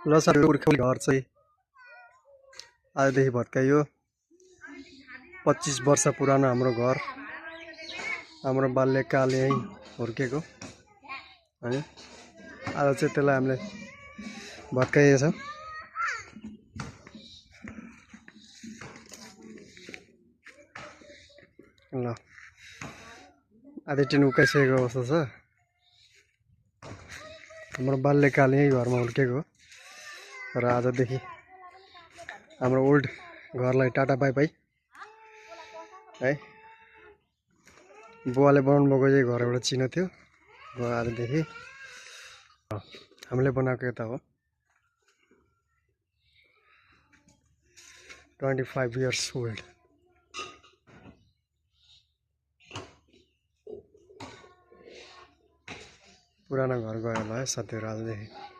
ल सर पुर्ख्यौली घर चाहिँ आजदेखि भत्काइयो 25 वर्ष पुरानो हाम्रो घर हाम्रो बाल्यकाल यहीँ हुर्केको हैन आज चाहिँ त्यसलाई हामीले भत्काइएको छ ल आधी टिन उकाइसकेको अवस्था छ हाम्रो बाल्यकाल यही घरमा हुर्केको र आजदेखि हाम्रो ओल्ड घरलाई टाटा बाई बाई है बुवाले बनाउनु भएको यही घर एउटा चिनो थियो आजदेखि हामीले बनाएको यता हो 25 years old पुरानो घर गयो होला है साथीहरु आजदेखि